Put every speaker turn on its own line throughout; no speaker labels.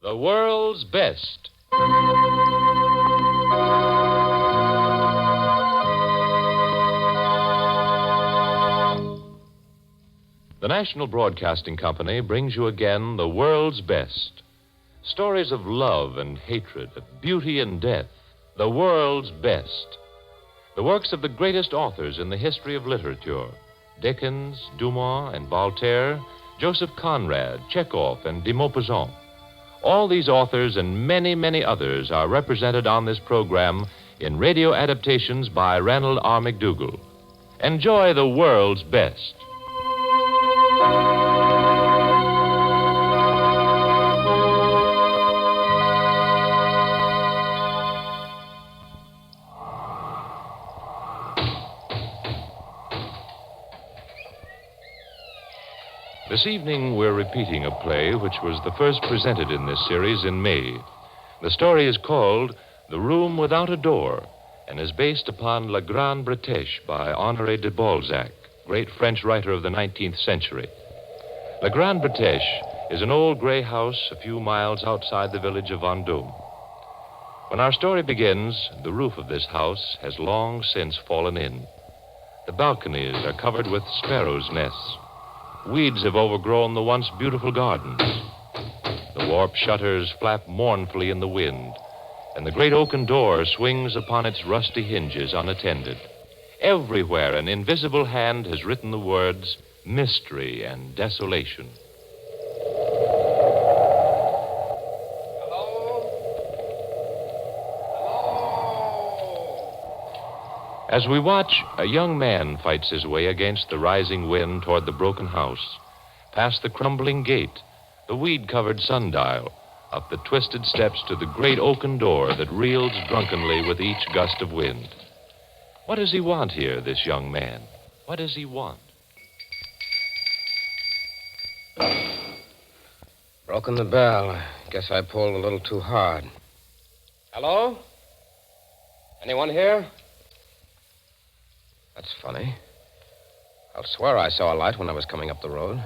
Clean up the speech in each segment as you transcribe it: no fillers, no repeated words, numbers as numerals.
The world's best. The National Broadcasting Company brings you again the world's best. Stories of love and hatred, of beauty and death. The world's best. The works of the greatest authors in the history of literature. Dickens, Dumas, and Voltaire, Joseph Conrad, Chekhov, and de Maupassant. All these authors and many, many others are represented on this program in radio adaptations by Ranald R. McDougall. Enjoy the world's best. This evening, we're repeating a play which was the first presented in this series in May. The story is called The Room Without a Door and is based upon La Grande Bretèche by Honoré de Balzac, great French writer of the 19th century. La Grande Bretèche is an old gray house a few miles outside the village of Vendôme. When our story begins, the roof of this house has long since fallen in. The balconies are covered with sparrows' nests. Weeds have overgrown the once beautiful gardens. The warped shutters flap mournfully in the wind, and the great oaken door swings upon its rusty hinges unattended. Everywhere an invisible hand has written the words, mystery and desolation. As we watch, a young man fights his way against the rising wind toward the broken house, past the crumbling gate, the weed-covered sundial, up the twisted steps to the great oaken door that reels drunkenly with each gust of wind. What does he want here, this young man? What does he want?
Broken the bell. I guess I pulled a little too hard. Hello? Anyone here? That's funny. I'll swear I saw a light when I was coming up the road.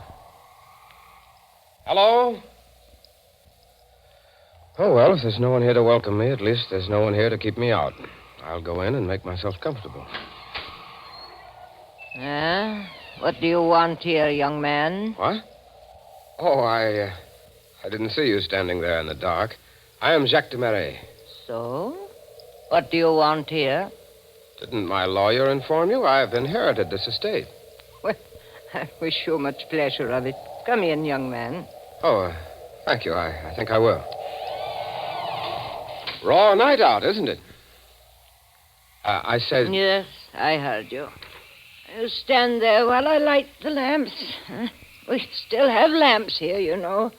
Hello? Oh, well, if there's no one here to welcome me, at least there's no one here to keep me out. I'll go in and make myself comfortable.
What do you want here, young man?
What? Oh, I didn't see you standing there in the dark. I am Jacques de Marais.
So? What do you want here?
Didn't my lawyer inform you? I've inherited this estate.
Well, I wish you much pleasure of it. Come in, young man.
Oh, thank you. I think I will. Raw night out, isn't it? I said...
Yes, I heard you. You stand there while I light the lamps. We still have lamps here, you know.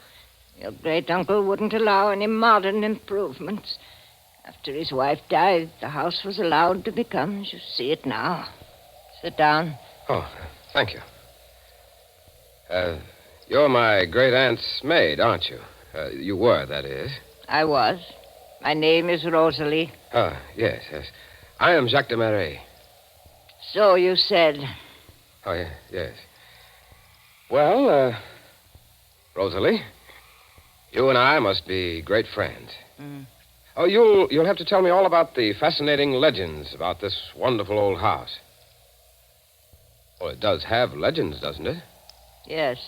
Your great-uncle wouldn't allow any modern improvements. After his wife died, the house was allowed to become as you see it now. Sit down.
Oh, thank you. You're my great-aunt's maid, aren't you? You were, that is.
I was. My name is Rosalie.
Yes. I am Jacques de Marais.
So you said.
Oh, yes. Well, Rosalie, you and I must be great friends. Oh, you'll have to tell me all about the fascinating legends about this wonderful old house. Well, it does have legends, doesn't it?
Yes,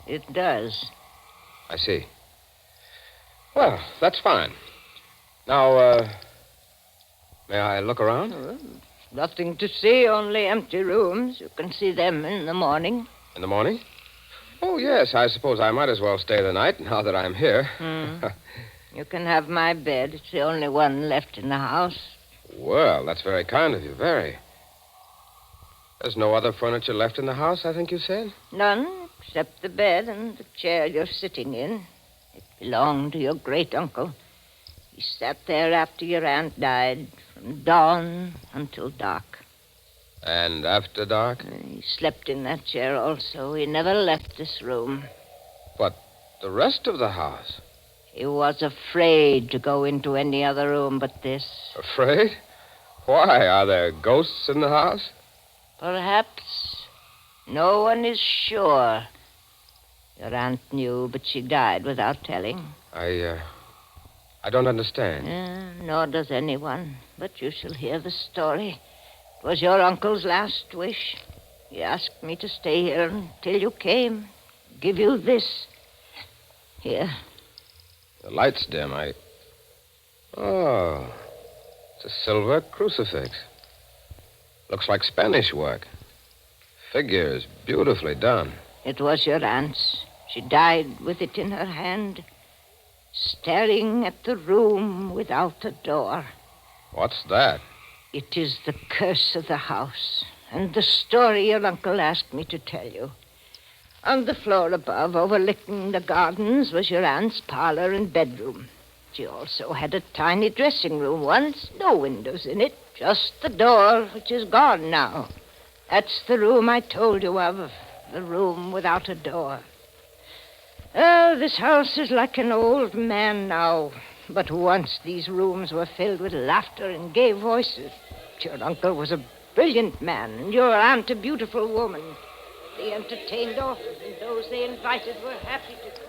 it does.
I see. Well, that's fine. Now, may I look around?
Nothing to see, only empty rooms. You can see them in the morning.
In the morning? Oh, yes, I suppose I might as well stay the night now that I'm here.
You can have my bed. It's the only one left in the house.
Well, that's very kind of you, very. There's no other furniture left in the house, I think you said?
None, except the bed and the chair you're sitting in. It belonged to your great-uncle. He sat there after your aunt died, from dawn until dark.
And after dark?
He slept in that chair also. He never left this room.
But the rest of the house?
He was afraid to go into any other room but this.
Afraid? Why? Are there ghosts in the house?
Perhaps. No one is sure. Your aunt knew, but she died without telling.
I don't understand.
Nor does anyone. But you shall hear the story. It was your uncle's last wish. He asked me to stay here until you came. Give you this. Here.
The light's dim. Oh. It's a silver crucifix. Looks like Spanish work. Figures beautifully done.
It was your aunt's. She died with it in her hand, staring at the room without a door.
What's that?
It is the curse of the house, and the story your uncle asked me to tell you. On the floor above, overlooking the gardens, was your aunt's parlor and bedroom. She also had a tiny dressing room once, no windows in it, just the door, which is gone now. That's the room I told you of, the room without a door. Oh, this house is like an old man now. But once these rooms were filled with laughter and gay voices. Your uncle was a brilliant man, and your aunt a beautiful woman. They entertained often, and those they invited were happy to come.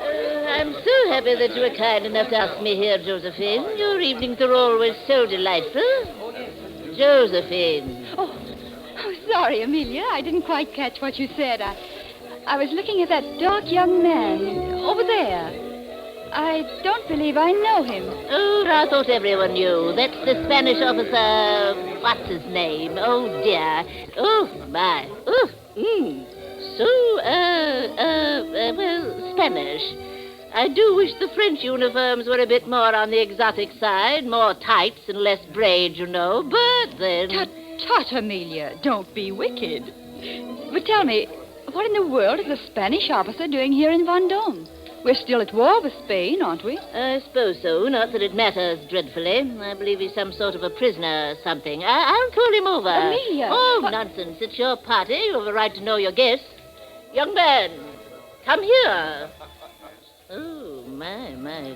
I'm so happy that you were kind enough to ask me here, Josephine. Your evenings are always so delightful. Josephine.
Oh, sorry, Amelia. I didn't quite catch what you said. I was looking at that dark young man over there. I don't believe I know him.
Oh, I thought everyone knew. That's the Spanish officer. What's his name? Oh, dear. Oh, my. Oh, So, well, Spanish. I do wish the French uniforms were a bit more on the exotic side, more tights and less braid, you know, but then...
Tut, Amelia, don't be wicked. But tell me, what in the world is a Spanish officer doing here in Vendôme? We're still at war with Spain, aren't we?
I suppose so. Not that it matters dreadfully. I believe he's some sort of a prisoner or something. I'll call him over.
Amelia!
Oh, nonsense. It's your party. You have a right to know your guests. Young man, come here. Oh, my.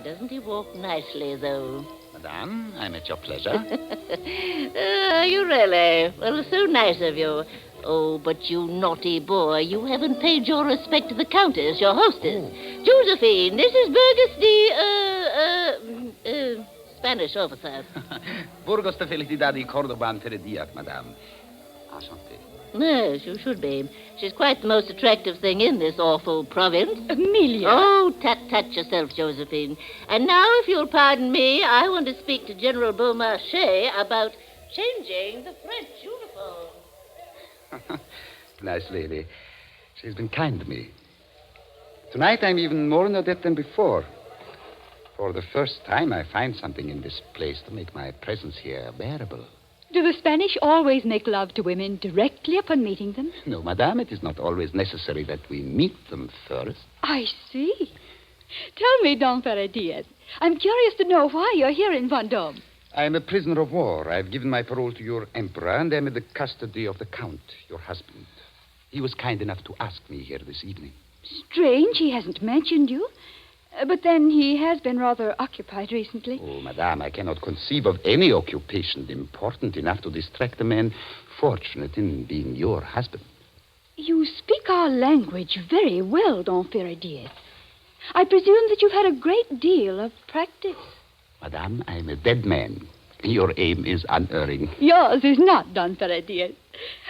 Doesn't he walk nicely, though?
Madame, I'm at your pleasure.
You really? Well, so nice of you. Oh, but you naughty boy, you haven't paid your respect to the Countess, your hostess. Oh. Josephine, this is Burgos the, Spanish officer.
Burgos de Felicidad y Córdoba and Ferediac, madame. Enchanté.
Yes, you should be. She's quite the most attractive thing in this awful province.
Amelia!
Oh, tut yourself, Josephine. And now, if you'll pardon me, I want to speak to General Beaumarchais about changing the French uniform.
Nice lady. She's been kind to me. Tonight I'm even more in her debt than before. For the first time, I find something in this place to make my presence here bearable.
Do the Spanish always make love to women directly upon meeting them?
No, madame, it is not always necessary that we meet them first.
I see. Tell me, Don Ferrer-Diaz, I'm curious to know why you're here in Vendôme.
I'm a prisoner of war. I've given my parole to your emperor, and I'm in the custody of the Count, your husband. He was kind enough to ask me here this evening.
Strange he hasn't mentioned you. But then he has been rather occupied recently.
Oh, madame, I cannot conceive of any occupation important enough to distract a man fortunate in being your husband.
You speak our language very well, Don Ferrer-Diaz. I presume that you've had a great deal of practice.
Madame, I'm a dead man. Your aim is unerring.
Yours is not, Don Ferrer-Diaz.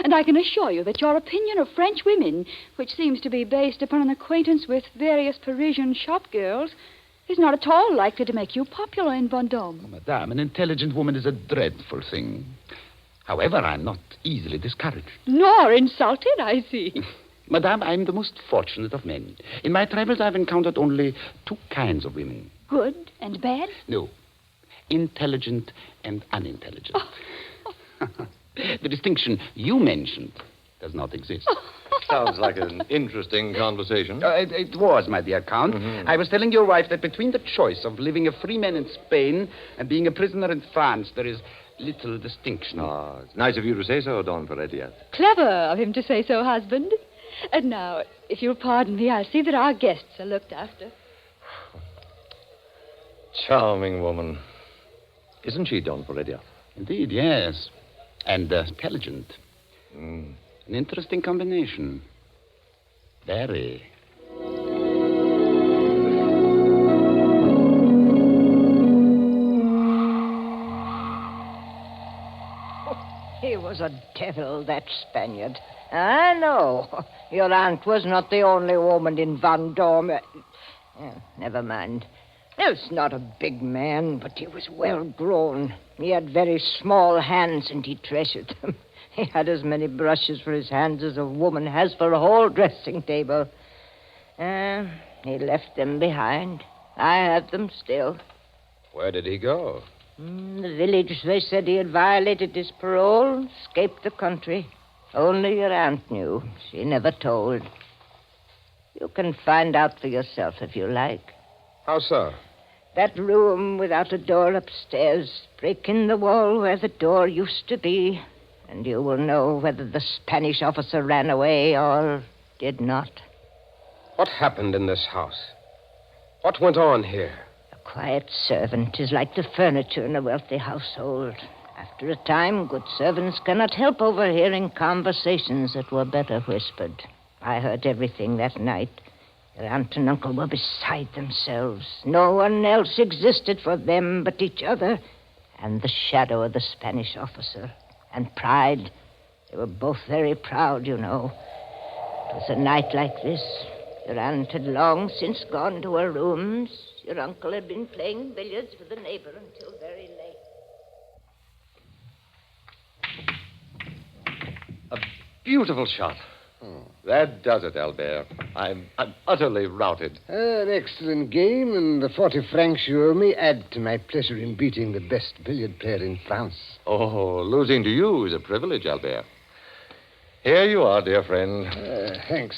And I can assure you that your opinion of French women, which seems to be based upon an acquaintance with various Parisian shopgirls, is not at all likely to make you popular in Vendôme.
Oh, madame, an intelligent woman is a dreadful thing. However, I'm not easily discouraged.
Nor insulted, I see.
Madame, I'm the most fortunate of men. In my travels, I've encountered only two kinds of women.
Good and bad?
No. Intelligent and unintelligent. The distinction you mentioned does not exist.
Sounds like an interesting conversation.
It was, my dear Count. Mm-hmm. I was telling your wife that between the choice of living a free man in Spain and being a prisoner in France, there is little distinction.
Oh, it's nice of you to say so, Don Ferrer-Diaz.
Clever of him to say so, husband. And now, if you'll pardon me, I'll see that our guests are looked after.
Charming woman. Isn't she, Don Ferrer-Diaz?
Indeed, yes. And intelligent. An interesting combination. Very.
was a devil, that Spaniard. I know. Your aunt was not the only woman in Van Dorme. Never mind. Nels not a big man, but he was well grown. He had very small hands, and he treasured them. He had as many brushes for his hands as a woman has for a whole dressing table. He left them behind. I have them still.
Where did he go?
The village, they said he had violated his parole, escaped the country. Only your aunt knew. She never told. You can find out for yourself if you like.
How so?
That room without a door upstairs. Break in the wall where the door used to be, and you will know whether the Spanish officer ran away or did not.
What happened in this house? What went on here?
A quiet servant is like the furniture in a wealthy household. After a time, good servants cannot help overhearing conversations that were better whispered. I heard everything that night. Your aunt and uncle were beside themselves. No one else existed for them but each other and the shadow of the Spanish officer. And pride. They were both very proud, you know. It was a night like this. Your aunt had long since gone to her rooms. Your uncle had been playing billiards with a neighbor until very late.
A beautiful shot. That does it, Albert. I'm utterly routed.
An excellent game, and the 40 francs you owe me add to my pleasure in beating the best billiard player in France.
Oh, losing to you is a privilege, Albert. Here you are, dear friend.
Thanks.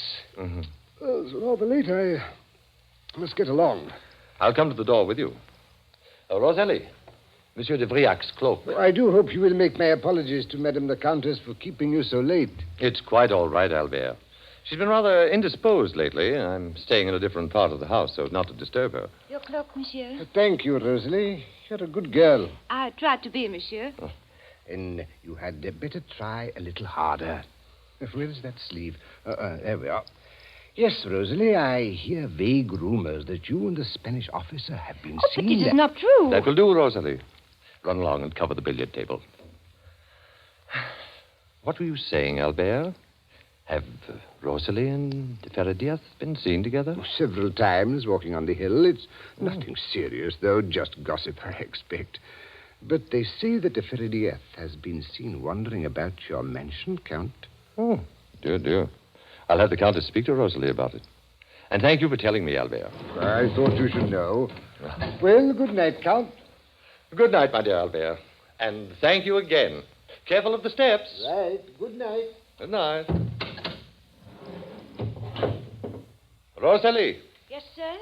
It's rather late. I must get along.
I'll come to the door with you. Rosalie, Monsieur de Vriac's cloak.
I do hope you will make my apologies to Madame the Countess for keeping you so late.
It's quite all right, Albert. She's been rather indisposed lately. I'm staying in a different part of the house so as not to disturb her.
Your cloak, monsieur.
Thank you, Rosalie. You're a good girl.
I tried to be, monsieur.
And you had better try a little harder. Where is that sleeve? There we are. Yes, Rosalie, I hear vague rumors that you and the Spanish officer have been
But
seen.
it is not true.
That will do, Rosalie. Run along and cover the billiard table. What were you saying, Albert? Have Rosalie and de Ferradias been seen together?
Several times, walking on the hill. It's nothing serious, though, just gossip, I expect. But they say that de Ferradias has been seen wandering about your mansion, Count.
Oh, dear. I'll have the Countess speak to Rosalie about it. And thank you for telling me, Albert.
I thought you should know. Well, good night, Count.
Good night, my dear Albert. And thank you again. Careful of the steps.
Right. Good night.
Good night. Rosalie,
Yes, sir?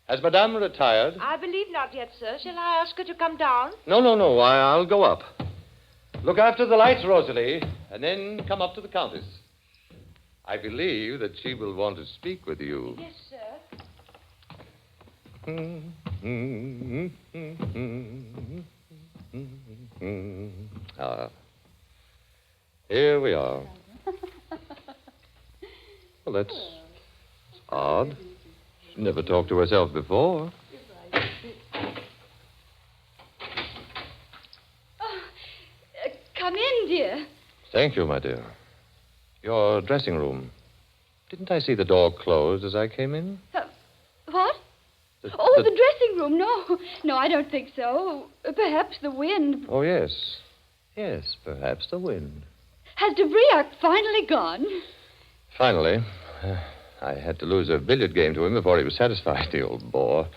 has Madame retired?
I believe not yet, sir. Shall I ask her to come down?
No. I'll go up. Look after the lights, Rosalie, and then come up to the Countess. I believe that she will want to speak with you.
Yes, sir.
Here we are. Well, that's odd. She never talked to herself before.
Come in, dear.
Thank you, my dear. Your dressing room. Didn't I see the door closed as I came in?
What?
The
dressing room. No, I don't think so. Perhaps the wind.
Oh, yes. Yes, perhaps the wind.
Has de Vriac finally gone?
Finally, I had to lose a billiard game to him before he was satisfied, the old bore.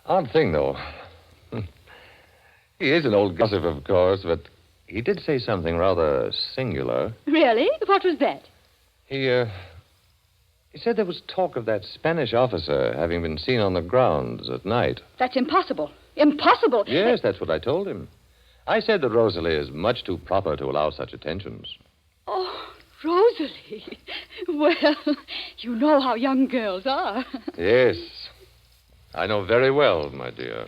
Odd thing, though. He is an old gossip, of course, but he did say something rather singular.
Really? What was that?
He said there was talk of that Spanish officer having been seen on the grounds at night.
That's impossible. Impossible.
Yes, that's what I told him. I said that Rosalie is much too proper to allow such attentions.
Oh, Rosalie. Well, you know how young girls are.
Yes. I know very well, my dear.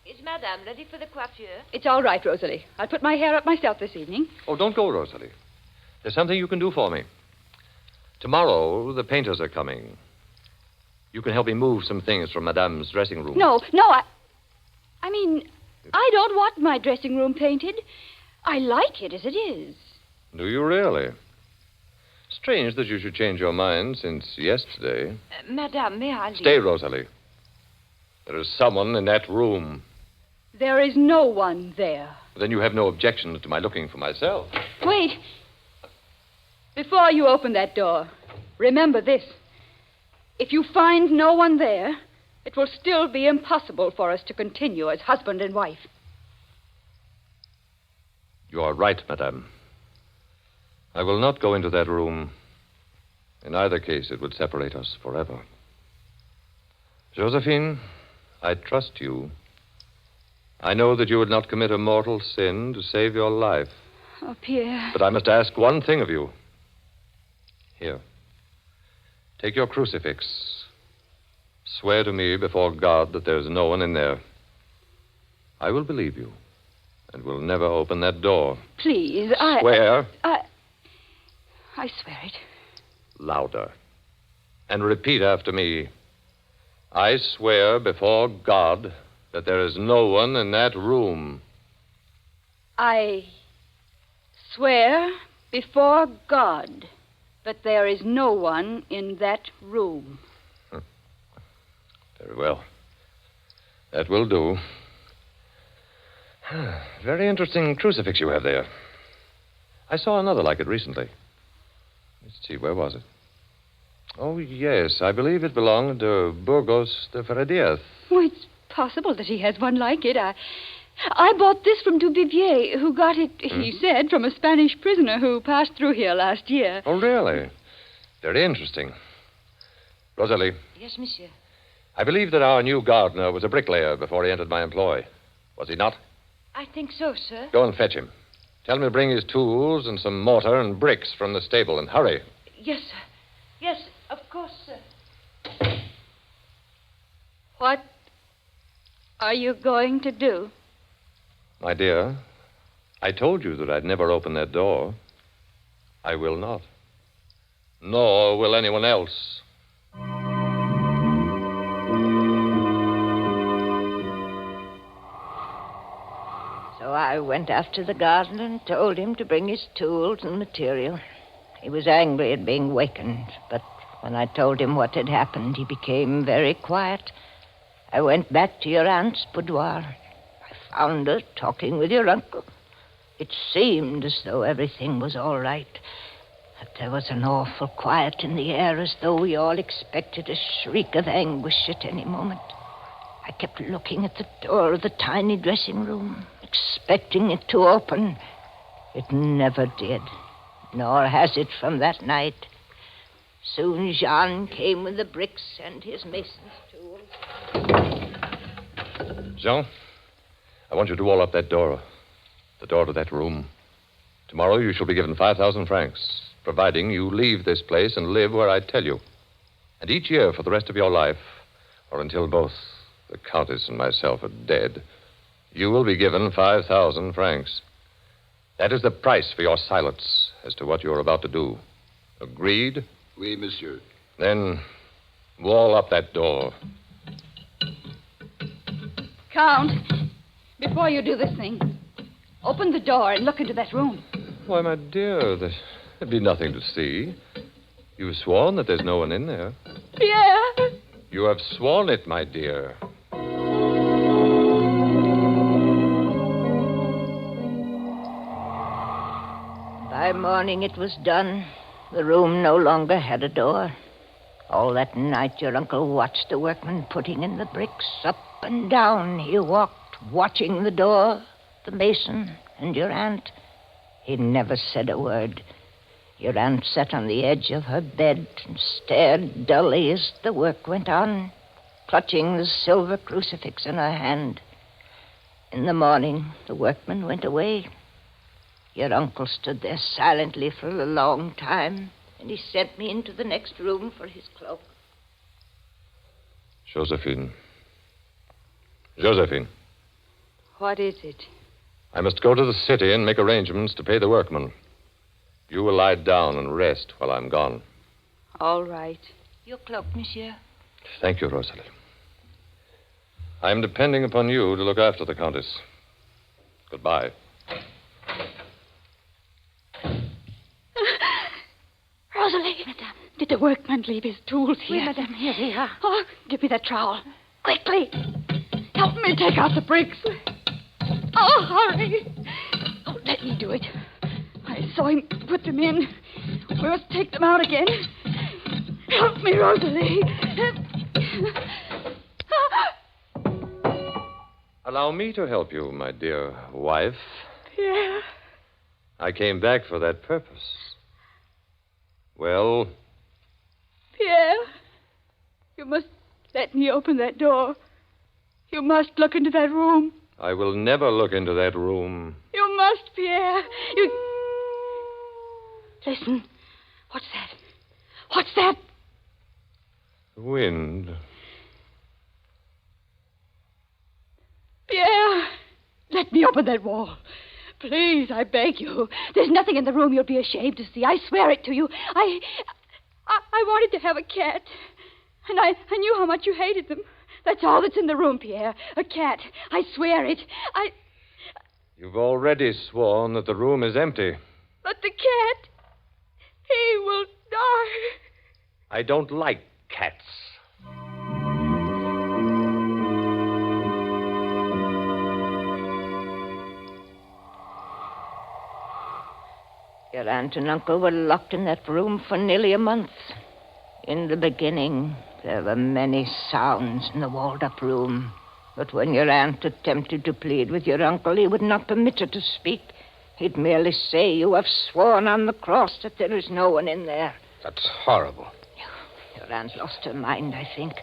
Is Madame ready for the coiffure?
It's all right, Rosalie. I'll put my hair up myself this evening.
Oh, don't go, Rosalie. There's something you can do for me. Tomorrow, the painters are coming. You can help me move some things from Madame's dressing room.
No, I mean, I don't want my dressing room painted. I like it as it is.
Do you really? Strange that you should change your mind since yesterday.
Madame, may I leave?
Stay, Rosalie. There is someone in that room.
There is no one there.
Then you have no objection to my looking for myself.
Wait. Before you open that door, remember this. If you find no one there, it will still be impossible for us to continue as husband and wife.
You are right, madame. I will not go into that room. In either case, it would separate us forever. Josephine, I trust you. I know that you would not commit a mortal sin to save your life.
Oh, Pierre.
But I must ask one thing of you. Here. Take your crucifix. Swear to me before God that there is no one in there. I will believe you and will never open that door.
Please,
Swear.
I swear it.
Louder. And repeat after me. I swear before God that there is no one in that room.
I swear before God that there is no one in that room.
Very well. That will do. Very interesting crucifix you have there. I saw another like it recently. Let's see, where was it? Oh, yes, I believe it belonged to Burgos de Feredias.
Oh, it's possible that he has one like it. I bought this from Duvivier, who got it, he said, from a Spanish prisoner who passed through here last year.
Oh, really? Very interesting. Rosalie.
Yes, monsieur.
I believe that our new gardener was a bricklayer before he entered my employ. Was he not?
I think so, sir.
Go and fetch him. Tell him to bring his tools and some mortar and bricks from the stable, and hurry.
Yes, sir. Yes, of course, sir.
What are you going to do?
My dear, I told you that I'd never open that door. I will not. Nor will anyone else.
So I went after the gardener and told him to bring his tools and material. He was angry at being wakened, but when I told him what had happened, he became very quiet. I went back to your aunt's boudoir. I found her talking with your uncle. It seemed as though everything was all right, but there was an awful quiet in the air, as though we all expected a shriek of anguish at any moment. I kept looking at the door of the tiny dressing room, expecting it to open. It never did, nor has it from that night. Soon Jean came with the bricks and his mason's tools.
Jean, I want you to wall up that door. The door to that room. Tomorrow you shall be given 5,000 francs, providing you leave this place and live where I tell you. And each year for the rest of your life, or until both the Countess and myself are dead, you will be given 5,000 francs. That is the price for your silence as to what you're about to do. Agreed?
Oui, monsieur.
Then wall up that door.
Count, before you do this thing, open the door and look into that room.
Why, my dear, there'd be nothing to see. You've sworn that there's no one in there.
Pierre!
You have sworn it, my dear.
By morning it was done. The room no longer had a door. All that night your uncle watched the workmen putting in the bricks. Up and down he walked, watching the door, the mason, and your aunt. He never said a word. Your aunt sat on the edge of her bed and stared dully as the work went on, clutching the silver crucifix in her hand. In the morning, the workmen went away. Your uncle stood there silently for a long time, and he sent me into the next room for his cloak.
Josephine. Josephine.
What is it?
I must go to the city and make arrangements to pay the workmen. You will lie down and rest while I'm gone.
All right.
Your cloak, monsieur.
Thank you, Rosalie. I am depending upon you to look after the Countess. Goodbye.
workman leave his tools here?
Oui, madame, here they are.
Oh, give me that trowel. Quickly. Help me take out the bricks. Oh, hurry. Oh, let me do it. I saw him put them in. We must take them out again. Help me, Rosalie.
Allow me to help you, my dear wife.
Pierre.
I came back for that purpose. Well,
Pierre. You must let me open that door. You must look into that room.
I will never look into that room.
You must, Pierre. You... Listen. What's that? What's that?
The wind.
Pierre, let me open that wall. Please, I beg you. There's nothing in the room you'll be ashamed to see. I swear it to you. I wanted to have a cat. And I knew how much you hated them. That's all that's in the room, Pierre. A cat. I swear it.
You've already sworn that the room is empty.
But the cat, he will die.
I don't like cats.
Your aunt and uncle were locked in that room for nearly a month. In the beginning, there were many sounds in the walled-up room. But when your aunt attempted to plead with your uncle, he would not permit her to speak. He'd merely say, "You have sworn on the cross that there is no one in there."
That's horrible.
Your aunt lost her mind, I think.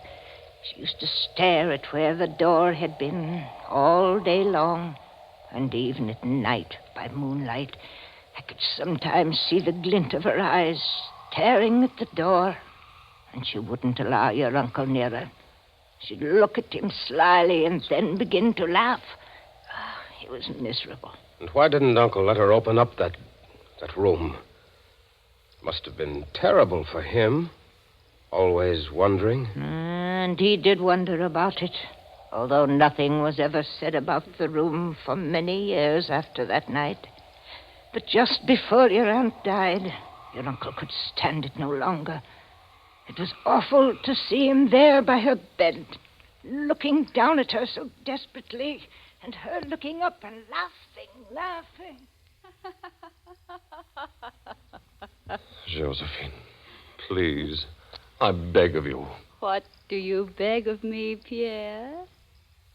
She used to stare at where the door had been all day long. And even at night, by moonlight, I could sometimes see the glint of her eyes staring at the door. And she wouldn't allow your uncle near her. She'd look at him slyly and then begin to laugh. He was miserable.
And why didn't Uncle let her open up that room? Must have been terrible for him. Always wondering.
And he did wonder about it. Although nothing was ever said about the room for many years after that night. But just before your aunt died, your uncle could stand it no longer. It was awful to see him there by her bed, looking down at her so desperately, and her looking up and laughing.
Josephine, please, I beg of you.
What do you beg of me, Pierre?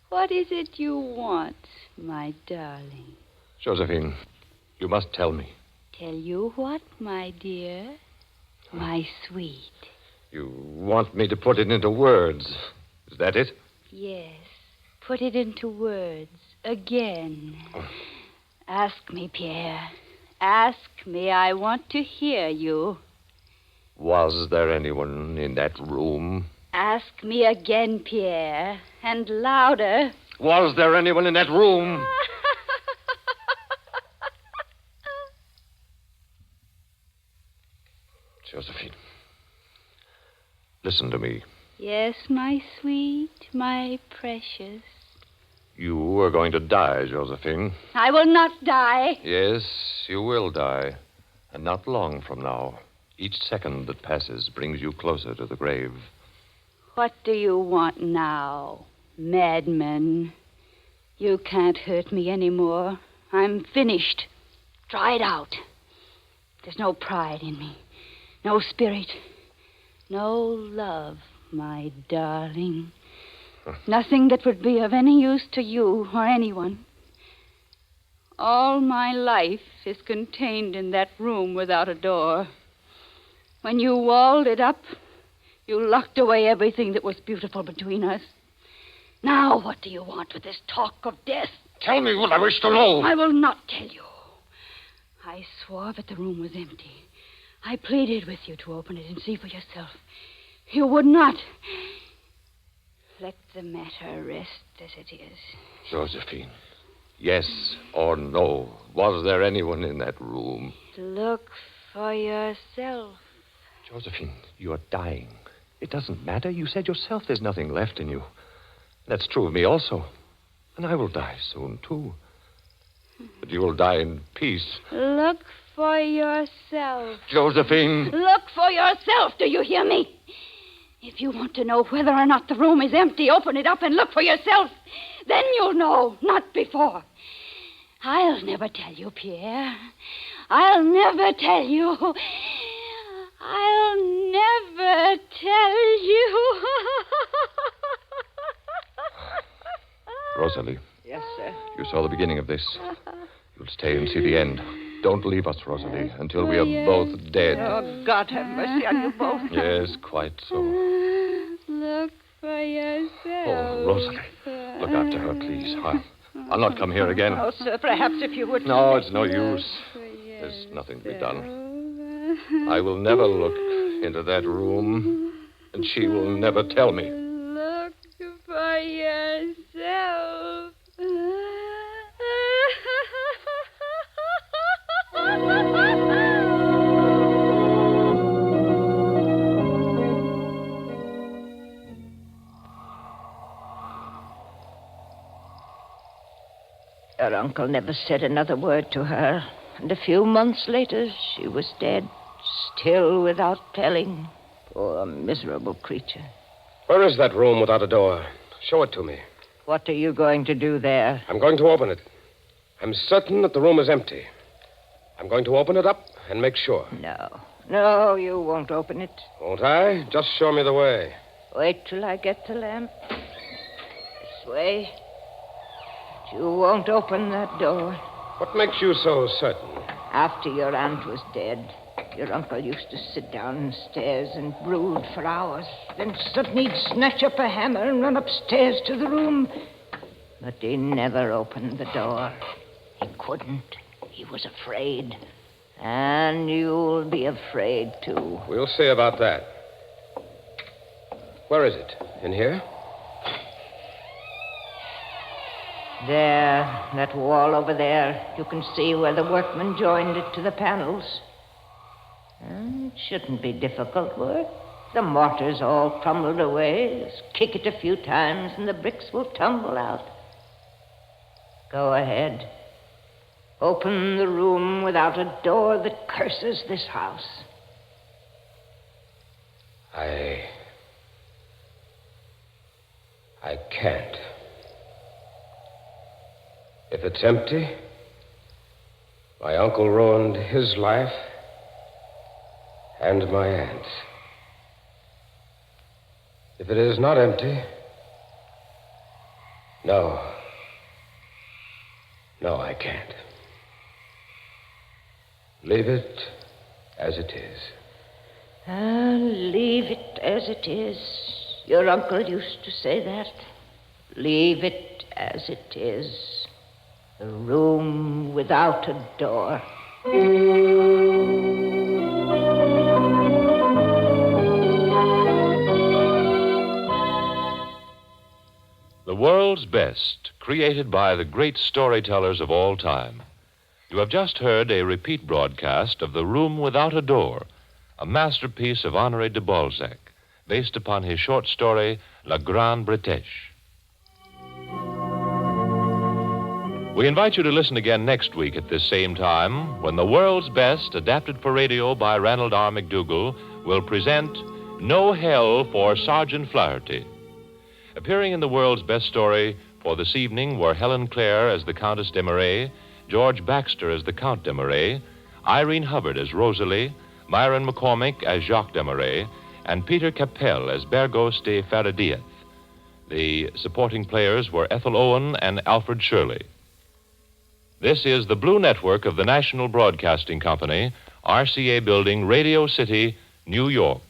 What is it you want, my darling?
Josephine, you must tell me.
Tell you what, my dear? My sweet.
You want me to put it into words. Is that it?
Yes. Put it into words again. Ask me, Pierre. Ask me. I want to hear you.
Was there anyone in that room?
Ask me again, Pierre, and louder.
Was there anyone in that room? Josephine, listen to me.
Yes, my sweet, my precious.
You are going to die, Josephine.
I will not die.
Yes, you will die. And not long from now. Each second that passes brings you closer to the grave.
What do you want now, madman? You can't hurt me anymore. I'm finished. Dried out. There's no pride in me. No spirit. No love, my darling. Nothing that would be of any use to you or anyone. All my life is contained in that room without a door. When you walled it up, you locked away everything that was beautiful between us. Now, what do you want with this talk of death?
Tell me what I wish to know.
I will not tell you. I swore that the room was empty. I pleaded with you to open it and see for yourself. You would not. Let the matter rest as it is.
Josephine, yes or no? Was there anyone in that room?
Look for yourself.
Josephine, you are dying. It doesn't matter. You said yourself there's nothing left in you. That's true of me also. And I will die soon, too. But you will die in peace.
Look for yourself.
Josephine.
Look for yourself, do you hear me? If you want to know whether or not the room is empty, open it up and look for yourself. Then you'll know, not before. I'll never tell you, Pierre. I'll never tell you. I'll never tell you.
Rosalie,
Yes, sir.
you saw the beginning of this. You'll stay and see the end. Don't leave us, Rosalie, until we are both dead.
Oh, God have mercy on you both.
Yes, quite so.
Look for yourself.
Oh, Rosalie, look after her, please. I'll not come here again.
Oh, sir, perhaps if you would...
No, it's no use. There's nothing to be done. I will never look into that room, and she will never tell me.
Look for yourself.
Her uncle never said another word to her, and a few months later she was dead, still without telling. Poor miserable creature.
Where is that room without a door? Show it to me.
What are you going to do there?
I'm going to open it. I'm certain that the room is empty. I'm going to open it up and make sure.
No, you won't open it.
Won't I? Just show me the way.
Wait till I get the lamp. This way. But you won't open that door.
What makes you so certain?
After your aunt was dead, your uncle used to sit downstairs and brood for hours. Then suddenly he'd snatch up a hammer and run upstairs to the room. But he never opened the door. He couldn't. He was afraid. And you'll be afraid, too.
We'll see about that. Where is it? In here?
There, that wall over there. You can see where the workmen joined it to the panels. It shouldn't be difficult work. The mortar's all crumbled away. Just kick it a few times and the bricks will tumble out. Go ahead. Open the room without a door that curses this house.
I can't. If it's empty, my uncle ruined his life and my aunt's. If it is not empty, no, I can't. Leave it as it is.
Leave it as it is. Your uncle used to say that. Leave it as it is. The room without a door.
The World's Best, created by the great storytellers of all time. You have just heard a repeat broadcast of The Room Without a Door, a masterpiece of Honoré de Balzac, based upon his short story, La Grande Bretèche. We invite you to listen again next week at this same time when The World's Best, adapted for radio by Ranald R. McDougall, will present No Hell for Sergeant Flaherty. Appearing in The World's Best story for this evening were Helen Clare as the Countess Desmarais, George Baxter as the Count Desmarais, Irene Hubbard as Rosalie, Myron McCormick as Jacques Desmarais, and Peter Capel as Bergos de Faradieth. The supporting players were Ethel Owen and Alfred Shirley. This is the Blue Network of the National Broadcasting Company, RCA Building, Radio City, New York.